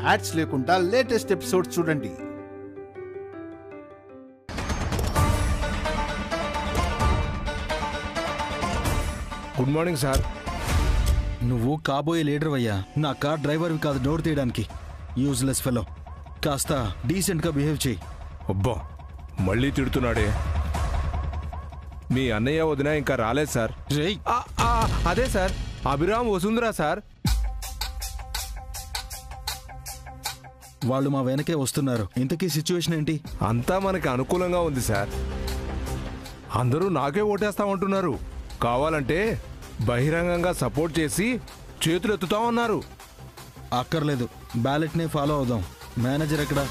Ads లేకుండా latest episode చూడండి. Good morning sir. నువ్వు కాబోయే లీడర్ అయ్యా, నా కార్ డ్రైవర్వి కాదు డోర్ తీయడానికి. యూజ్లెస్ ఫెలో, కాస్త డీసెంట్గా బిహేవ్ చేయి. అబ్బా మళ్ళీ తిడుతున్నాడే. మీ అన్నయ్య వదిన ఇంకా రాలేదు సార్. అదే సార్, అభిరామ్ వసుంధరా సార్. వాళ్ళు మా వెనకే వస్తున్నారు. ఇంతకీ సిచ్యువేషన్ ఏంటి? అంతా మనకి అనుకూలంగా ఉంది సార్. అందరూ నాకే ఓటేస్తామంటున్నారు. కావాలంటే బహిరంగంగా సపోర్ట్ చేసి చేతులు ఎత్తుతామన్నారు. అక్కర్లేదు, బ్యాలెట్నే ఫాలో అవుదాం. మేనేజర్ ఎక్కడ?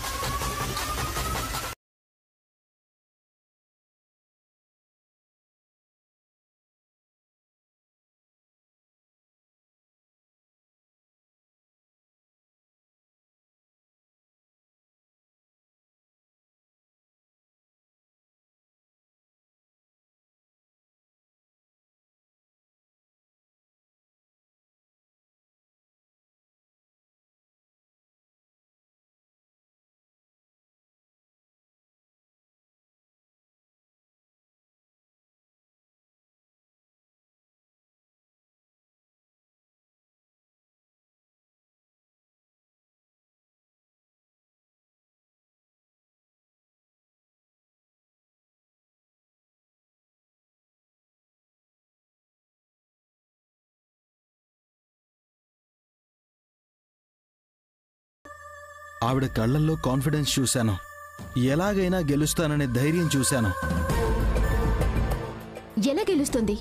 ఆవిడ కళ్ళల్లో కాన్ఫిడెన్స్ చూశాను. ఎలాగైనా గెలుస్తాననే ధైర్యం చూశాను. ఎలా గెలుస్తుంది?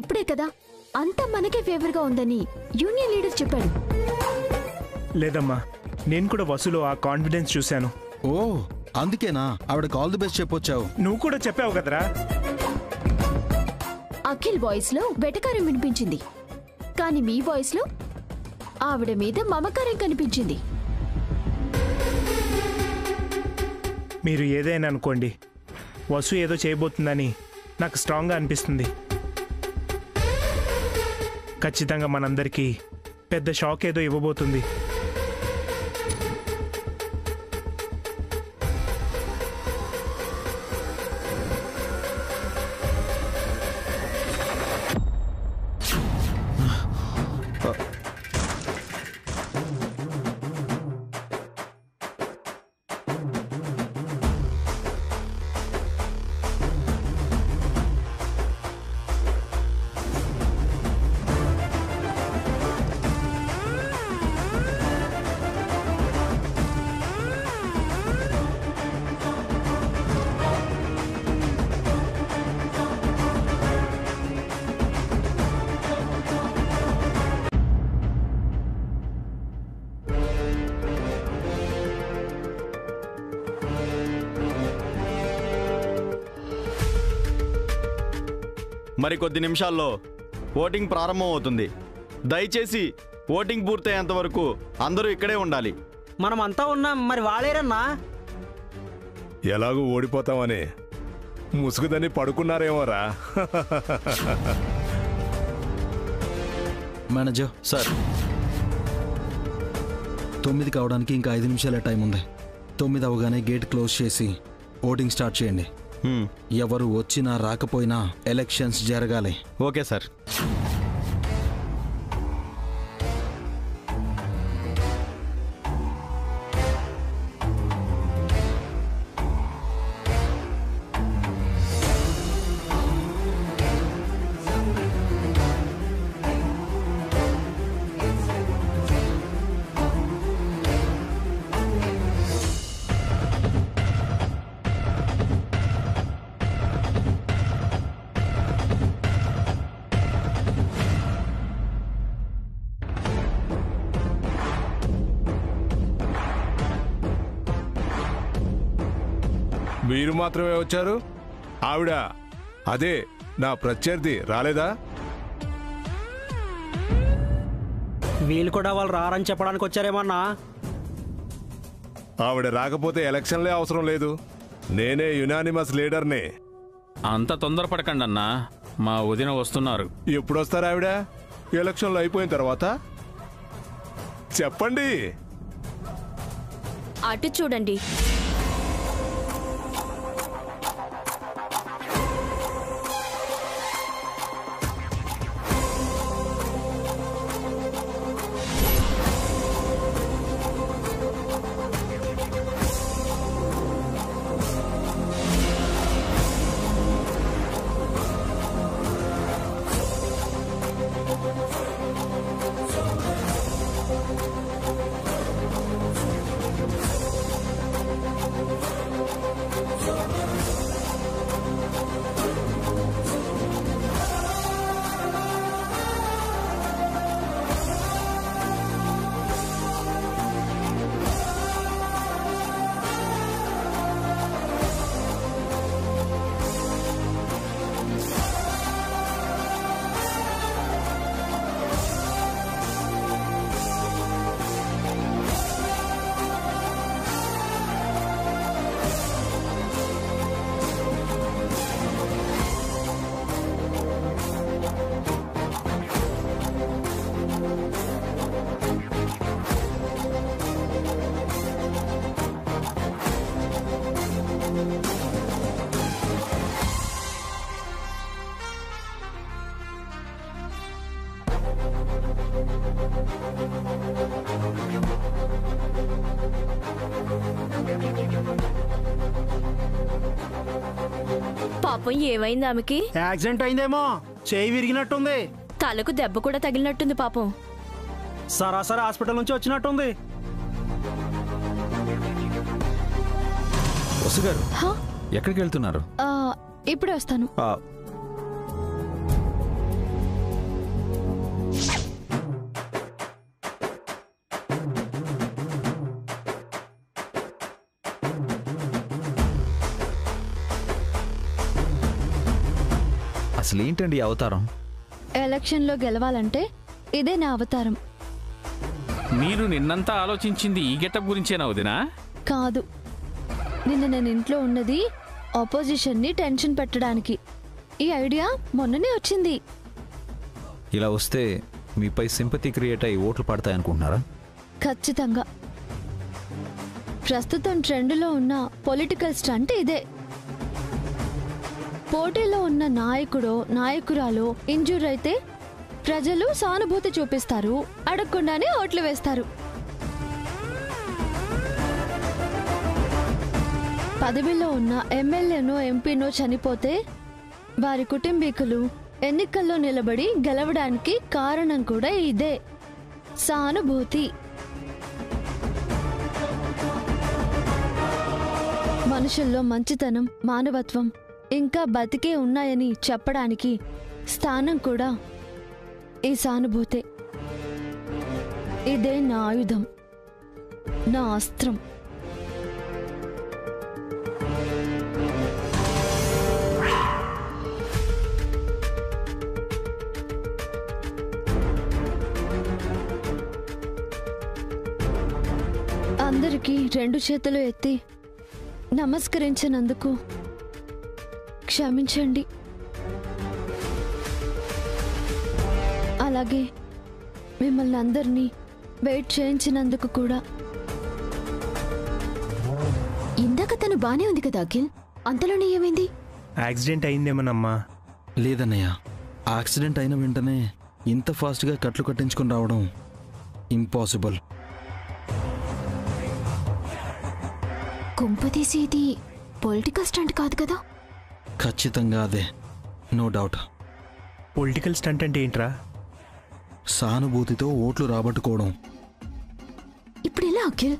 ఇప్పుడే కదా అంతా మనకే ఫేవర్గా ఉందని యూనియన్ లీడర్ చెప్పాడు. లేదమ్మా, నేను కూడా వసులో ఆ కాన్ఫిడెన్స్ చూశాను. ఓ, అందుకేనా ఆవిడకు ఆల్ ది బెస్ట్ చెప్పొచ్చావు? నువ్వు కూడా చెప్పావు కదరా. అఖిల్ వాయిస్ లో వెటకారం వినిపించింది, కానీ మీ వాయిస్ లో ఆవిడ మీద మమకారం కనిపించింది. మీరు ఏదైనా అనుకోండి, వసు ఏదో చేయబోతుందని నాకు స్ట్రాంగ్గా అనిపిస్తుంది. ఖచ్చితంగా మనందరికీ పెద్ద షాక్ ఏదో ఇవ్వబోతుంది. మరికొద్ది నిమిషాల్లో ఓటింగ్ ప్రారంభం అవుతుంది. దయచేసి ఓటింగ్ పూర్తయ్యేంత వరకు అందరూ ఇక్కడే ఉండాలి. మనమంతా ఉన్నాం, మరి వాళ్ళేరన్నా? ఎలాగూ ఓడిపోతామని ముసుగుదని పడుకున్నారేమోరా. మేనేజర్ సార్, 9 కావడానికి ఇంకా 5 నిమిషాలే టైం ఉంది. 9 అవగానే గేట్ క్లోజ్ చేసి ఓటింగ్ స్టార్ట్ చేయండి. ఎవరు వచ్చినా రాకపోయినా ఎలక్షన్స్ జరగాలి. Okay sir. మీరు మాత్రమే వచ్చారు? ఆవిడ, అదే నా ప్రత్యర్థి రాలేదా? వీళ్ళు కూడా వాళ్ళు రారని చెప్పడానికి వచ్చారేమన్నా? ఆవిడ రాకపోతే ఎలక్షన్లే అవసరం లేదు. నేనే యునానిమస్ లీడర్ని. అంత తొందరపడకండి అన్నా, మా వదిన వస్తున్నారు. ఎప్పుడొస్తారు ఆవిడ? ఎలక్షన్లు అయిపోయిన తర్వాత చెప్పండి. అటు చూడండి. పాపం ఏమైంది ఆమెకి? యాక్సిడెంట్ అయిందేమో, చేయి విరిగినట్టుంది. తలకు దెబ్బ కూడా తగిలినట్టుంది పాపం. సరాసరి హాస్పిటల్ నుంచి వచ్చినట్టుంది. వసుగారు ఎక్కడికి వెళ్తున్నారు? ఇప్పుడే వస్తాను. అసలు ఏంటండి అవతారం? ఎలక్షన్లో గెలవాలంటే ఇదే నా అవతారం. మీరు నిన్నంతా ఆలోచించింది ఈ గెటప్ గురించేనా వదినా? కాదు, నిన్న నేను ఇంట్లో ఉన్నది ఆపోజిషన్ని టెన్షన్ పెట్టడానికి. ఈ ఐడియా మొన్ననే వచ్చింది. ఇలా వస్తే మీపై సింపతి క్రియేట్ అయ్యి ఓట్లు పడతాయనుకుంటున్నారా? ఖచ్చితంగా. ప్రస్తుతం ట్రెండ్లో ఉన్న పొలిటికల్ స్టంట్ ఇదే. పోటీలో ఉన్న నాయకుడో నాయకురాలో ఇంజూర్ అయితే ప్రజలు సానుభూతి చూపిస్తారు, అడగకుండానే ఓట్లు వేస్తారు. పదవిలో ఉన్న ఎమ్మెల్యేనో ఎంపీనో చనిపోతే వారి కుటుంబీకులు ఎన్నికల్లో నిలబడి గెలవడానికి కారణం కూడా ఇదే, సానుభూతి. మనుషుల్లో మంచితనం, మానవత్వం ఇంకా బతికే ఉన్నాయని చెప్పడానికి స్థానం కూడా ఈ సానుభూతే. ఇదే నా ఆయుధం, నా అస్త్రం. అందరికీ 2 చేతులు ఎత్తి నమస్కరించినందుకు క్షమించండి. అలాగే మిమ్మల్ని అందరినీ వెయిట్ చేయించినందుకు కూడా. ఇందాక తను బానే ఉంది కదా అఖిల్, అంతలోనే ఏమైంది? యాక్సిడెంట్ అయిందేమోనమ్మా. లేదన్నయ్య, యాక్సిడెంట్ అయిన వెంటనే ఇంత ఫాస్ట్గా కట్లు కట్టించుకొని రావడం ఇంపాసిబుల్. కుంపతీసి ఇది పొలిటికల్ స్టంట్ కాదు కదా? ఖచ్చితంగా అదే, నో డౌట్. పొలిటికల్ స్టంట్ అంటే ఏంట్రా? సానుభూతితో ఓట్లు రాబట్టుకోవడం. ఇప్పుడు ఎలా అఖిల్?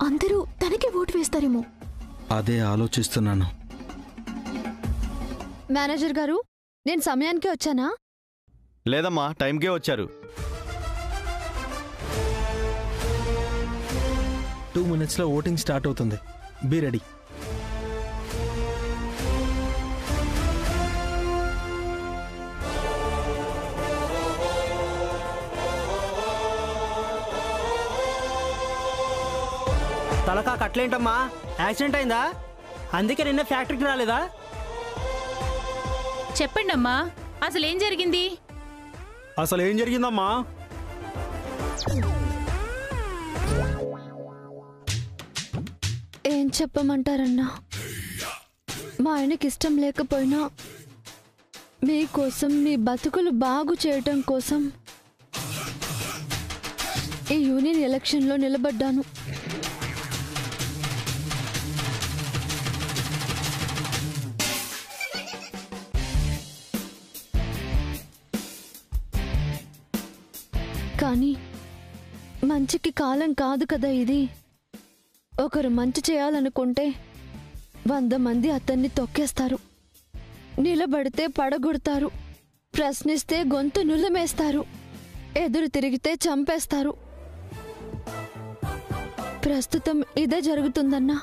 అందరూ తనకి ఓటు వేస్తారేమో. అదే ఆలోచిస్తున్నాను. మేనేజర్ గారు, నేను సమయానికే వచ్చానా? లేదమ్మా, టైంకే వచ్చారు. 2 minutesలో ఓటింగ్ స్టార్ట్ అవుతుంది. Be ready. తలకా కట్లేంటమ్మా, యాక్సిడెంట్ అయిందా? అందుకే నిన్న ఫ్యాక్టరీకి రాలేదా? చెప్పండి అమ్మా, అసలు ఏం జరిగింది? అసలు ఏం జరిగిందమ్మా? ఏం చెప్పమంటారన్నా? మా ఆయనకి ఇష్టం లేకపోయినా మీకోసం, మీ బతుకులు బాగు చేయటం కోసం ఈ యూనియన్ ఎలక్షన్లో నిలబడ్డాను. కానీ మంచికి కాలం కాదు కదా ఇది. ఒకరు మంచి చేయాలనుకుంటే 100 మంది అతన్ని తొక్కేస్తారు, నిలబడితే పడగొడతారు, ప్రశ్నిస్తే గొంతు నులిమేస్తారు, ఎదురు తిరిగితే చంపేస్తారు. ప్రస్తుతం ఇదే జరుగుతుందన్నా.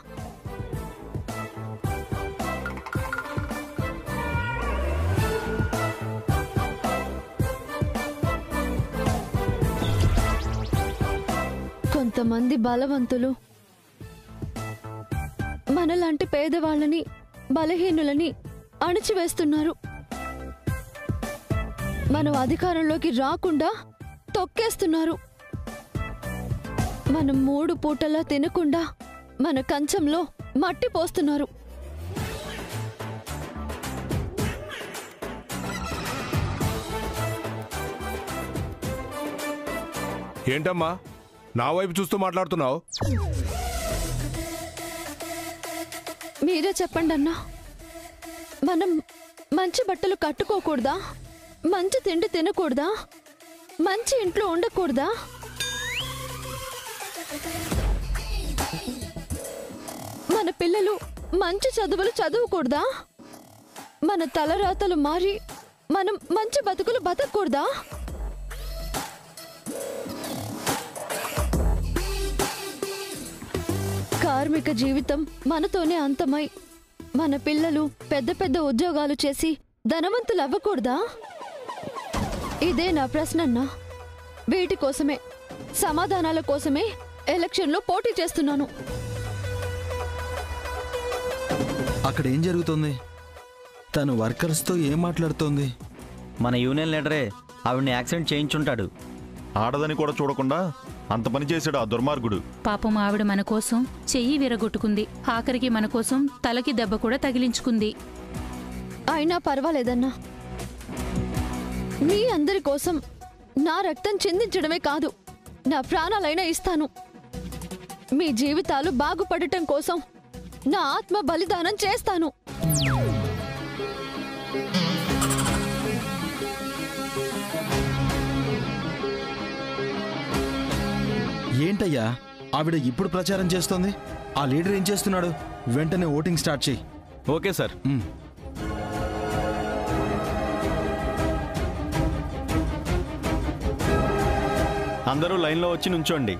కొంతమంది బలవంతులు మనలాంటి పేదవాళ్ళని, బలహీనులని అణిచివేస్తున్నారు. మనం అధికారంలోకి రాకుండా తొక్కేస్తున్నారు. మనం 3 పూటలా తినకుండా మన కంచంలో మట్టి పోస్తున్నారు. ఏంటమ్మా నా వైపు చూస్తూ మాట్లాడుతున్నావు? మీరే చెప్పండి అన్నా. మనం మంచి బట్టలు కట్టుకోకూడదా? మంచి తిండి తినకూడదా? మంచి ఇంట్లో ఉండకూడదా? మన పిల్లలు మంచి చదువులు చదవకూడదా? మన తలరాతలు మారి మనం మంచి బతుకులు బతకూడదా? కార్మిక జీవితం మనతోనే అంతమై మన పిల్లలు పెద్ద పెద్ద ఉద్యోగాలు చేసి ధనవంతులు అవ్వకూడదా? ఇదే నా ప్రశ్నన్నా. వీటి కోసమే, సమాధానాల కోసమే ఎలక్షన్లో పోటీ చేస్తున్నాను. అక్కడ ఏం జరుగుతుంది? తను వర్కర్స్తో ఏం మాట్లాడుతోంది? మన యూనియన్ లీడరే ఆవిడ్ని యాక్సిడెంట్ చేయించుంటాడు. ఆడదని కూడా చూడకుండా అంత పని చేశాడు ఆ దుర్మార్గుడు. పాపం ఆవిడ మన కోసం చెయ్యి విరగొట్టుకుంది, ఆఖరికి మన కోసం తలకి దెబ్బ కూడా తగిలించుకుంది. అయినా పర్వాలేదన్నా. మీ అందరి కోసం నా రక్తం చిందించడమే కాదు, నా ప్రాణాలైనా ఇస్తాను. మీ జీవితాలు బాగుపడటం కోసం నా ఆత్మ బలిదానం చేస్తాను. ఏంటయ్యా ఆవిడ ఇప్పుడు ప్రచారం చేస్తోంది? ఆ లీడర్ ఏం చేస్తున్నాడు? వెంటనే ఓటింగ్ స్టార్ట్ చేయి. Okay sir. అందరూ లైన్లో వచ్చి నుంచోండి.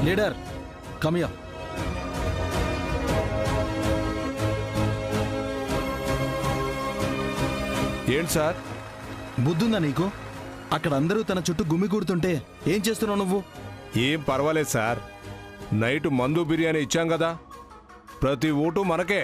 లీడర్ కమియా. ఏంటి సార్? బుద్ధుందా నీకు? అక్కడ అందరూ తన చుట్టూ గుమిగూడుతుంటే ఏం చేస్తున్నావు నువ్వు? ఏం పర్వాలేదు సార్, నైట్ మందు బిర్యానీ ఇచ్చాం కదా, ప్రతి ఓటు మనకే.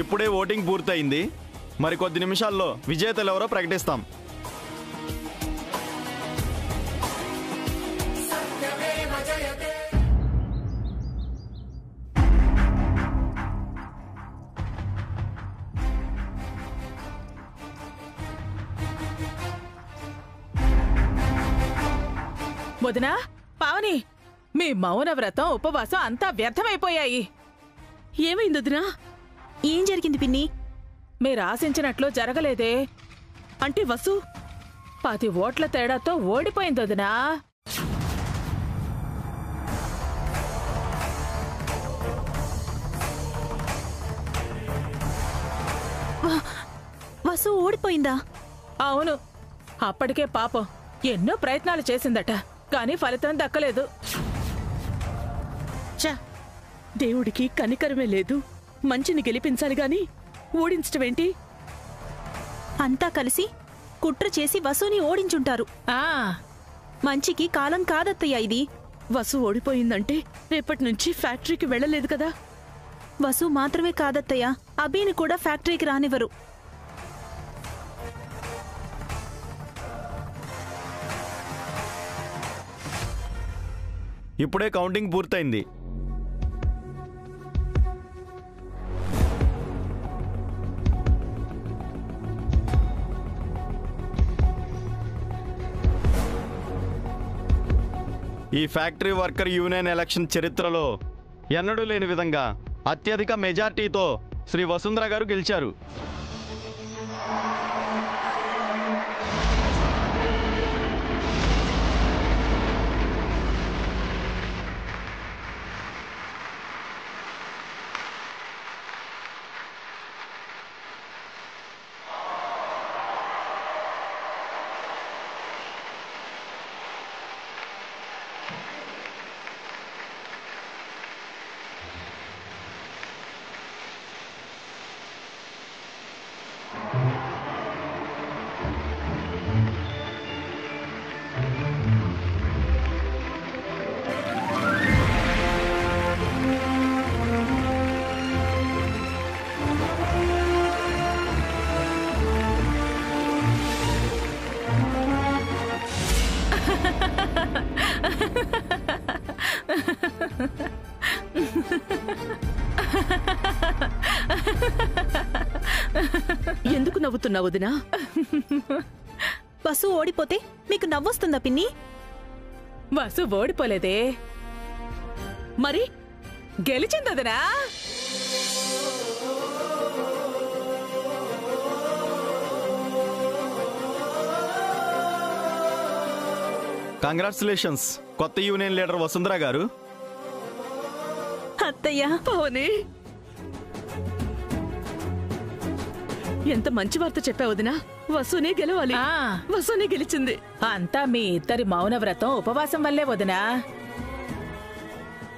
ఇప్పుడే ఓటింగ్ పూర్తయింది. మరి కొద్ది నిమిషాల్లో విజేతలు ఎవరో ప్రకటిస్తాం. వదినా, పావని, మీ మౌన వ్రతం ఉపవాసం అంతా వ్యర్థమైపోయాయి. ఏమైంది వదినా? ఏం జరిగింది పిన్ని? మీరు ఆశించినట్లు జరగలేదే. అంటే వసు 10 ఓట్ల తేడాతో ఓడిపోయింది వదినా. వసు ఓడిపోయిందా? అవును. అప్పటికే పాపం ఎన్నో ప్రయత్నాలు చేసిందట, కానీ ఫలితం దక్కలేదు. చ, దేవుడికి కనికరమే లేదు. మంచిని గెలిపించాలి గాని ఓడించటమేంటి? అంతా కలిసి కుట్ర చేసి వసుని ఓడించుంటారు. మంచికి కాలం కాదత్తయ్య ఇది. వసు ఓడిపోయిందంటే రేపటి నుంచి ఫ్యాక్టరీకి వెళ్ళలేదు కదా. వసు మాత్రమే కాదత్తయ్య, అభిని కూడా ఫ్యాక్టరీకి రానివ్వరు. ఇప్పుడే కౌంటింగ్ పూర్తయింది. ఈ ఫ్యాక్టరీ వర్కర్ యూనియన్ ఎలక్షన్ చరిత్రలో ఎన్నడూ లేని విధంగా అత్యధిక మెజార్టీతో శ్రీ వసుంధర గారు గెలిచారు. ఎందుకు నవ్వుతున్నావు వదినా? వసు ఓడిపోతే మీకు నవ్వొస్తుందా పిన్ని? వసు ఓడిపోలేదే, మరి గెలిచింది వదినా. కంగ్రాచులేషన్స్ కొత్త యూనియన్ లీడర్ వసుంధర గారు. అత్తయ్య, పవని, ఎంత మంచి వార్త చెప్పావు వదినా. వసునే గెలవాలి. వసునే గెలిచింది. అంతా మీ ఇద్దరి మౌన వ్రతం ఉపవాసం వల్లే వదినా.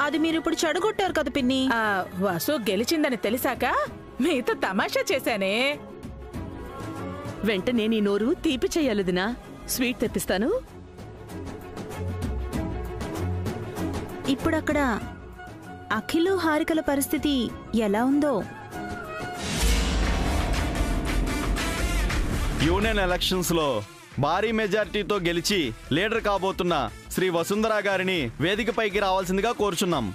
అది మీరు ఇప్పుడు చెడగొట్టారు కదా పిన్ని. వసు గెలిచిందని తెలిసాక మీతో తమాషా చేశానే. వెంటనే నీ నోరు తీపి చెయ్యాలిదినా. స్వీట్ తెప్పిస్తాను. ఇప్పుడక్కడ అఖిలు హారికల పరిస్థితి ఎలా ఉందో? యూనియన్ ఎలక్షన్స్ లో భారీ మెజారిటీతో గెలిచి లీడర్ కాబోతున్న శ్రీ వసుంధర గారిని వేదికపైకి రావాల్సిందిగా కోరుచున్నాం.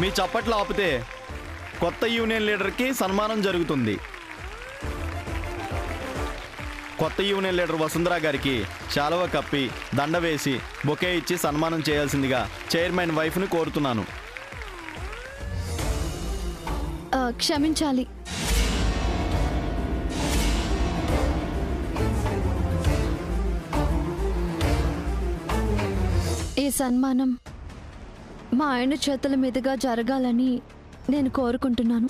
మీ చప్పట్లు ఆపితే కొత్త యూనియన్ లీడర్కి సన్మానం జరుగుతుంది. కొత్త యూనియన్ లీడర్ వసుంధర గారికి శాలువా కప్పి దండ వేసి బొకే ఇచ్చి సన్మానం చేయాల్సిందిగా చైర్మన్ వైఫ్ని కోరుతున్నాను. క్షమించాలి. ఈ సన్మానం మా ఆయన చేతుల మీదుగా జరగాలని నేను కోరుకుంటున్నాను.